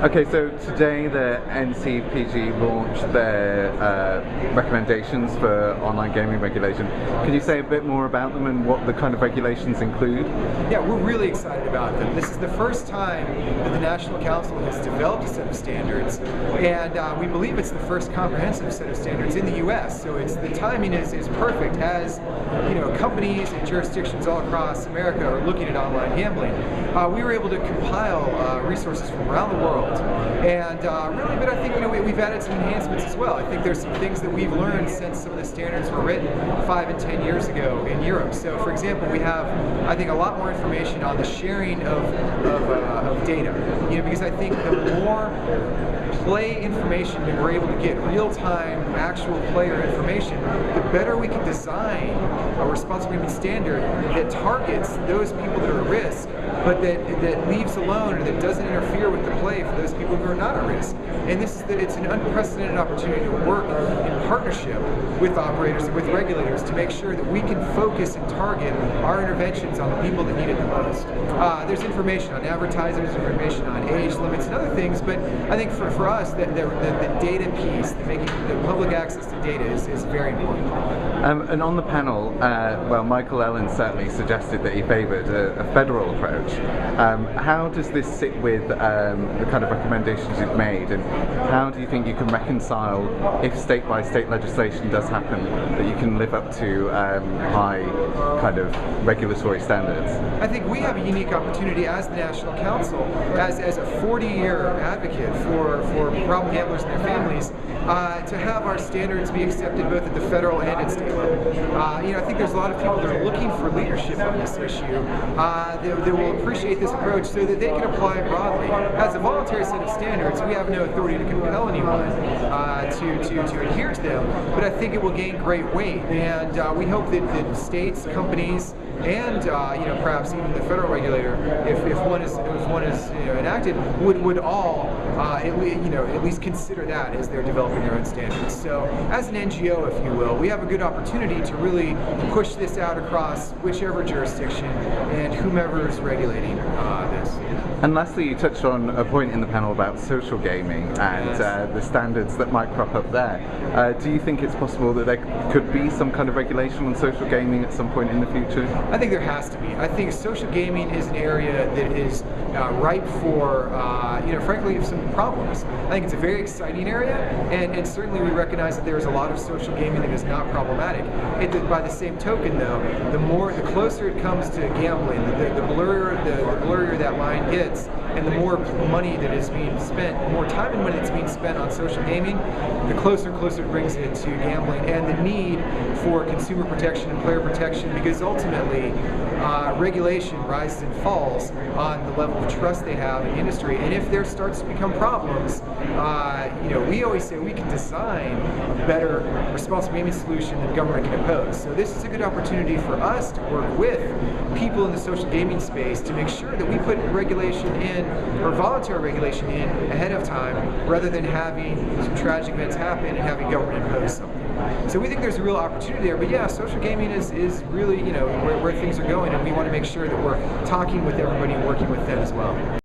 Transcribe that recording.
Okay, so today the NCPG launched their recommendations for online gaming regulation. Can you say a bit more about them and what the kind of regulations include? Yeah, we're really excited about them. This is the first time that the National Council has developed a set of standards, and we believe it's the first comprehensive set of standards in the U.S. So the timing is perfect as companies and jurisdictions all across America are looking at online gambling. We were able to compile resources from around the world. And really, but I think we've added some enhancements as well. I think there's some things that we've learned since some of the standards were written 5 and 10 years ago in Europe. So, for example, we have, I think, a lot more information on the sharing of data. Because I think the more play information that we're able to get, real-time, actual player information, the better we can design a responsible gaming standard that targets those people that are at risk, but that leaves alone or that doesn't interfere with the play for those people who are not at risk. And it's an unprecedented opportunity to work in partnership with operators and with regulators to make sure that we can focus and target our interventions on the people that need it the most. There's information on advertisers, information on age limits and other things, but I think for us, the data piece, making the public access to data is very important. And on the panel, well, Michael Ellen certainly suggested that he favoured a federal approach. How does this sit with the kind of recommendations you've made, and how do you think you can reconcile, if state-by-state legislation does happen, that you can live up to high kind of regulatory standards? I think we have a unique opportunity as the National Council, as a 40-year advocate for problem gamblers and their families, to have our standards be accepted both at the federal and at state level. I think there's a lot of people that are looking for leadership on this issue that will appreciate this approach so that they can apply it broadly. As a voluntary set of standards, we have no authority to compel anyone to adhere to them, but I think it will gain great weight, and we hope that states, companies, and perhaps even the federal regulator, if one is enacted, would all at least consider that as they're developing their own standards. So, as an NGO, if you will, we have a good opportunity to really push this out across whichever jurisdiction and whomever is regulating this. And lastly, you touched on a point in the panel about social gaming and the standards that might crop up there. Do you think it's possible that there could be some kind of regulation on social gaming at some point in the future? I think there has to be. I think social gaming is an area that is ripe for, frankly, some problems. I think it's a very exciting area, and certainly we recognize that there is a lot of social gaming that is not problematic. By the same token, though, the closer it comes to gambling, the blurrier that line gets, and the more money that is being spent, the more time and money that's being spent on social gaming, the closer and closer it brings it to gambling and the need for consumer protection and player protection, because ultimately regulation rises and falls on the level of trust they have in the industry. And if there starts to become problems, we always say we can design a better responsible gaming solution than government can impose. So this is a good opportunity for us to work with people in the social gaming space to make sure that we put regulation in, or voluntary regulation in, ahead of time, rather than having some tragic events happen and having government impose something. So we think there's a real opportunity there, but yeah, social gaming is really where things are going, and we want to make sure that we're talking with everybody and working with them as well.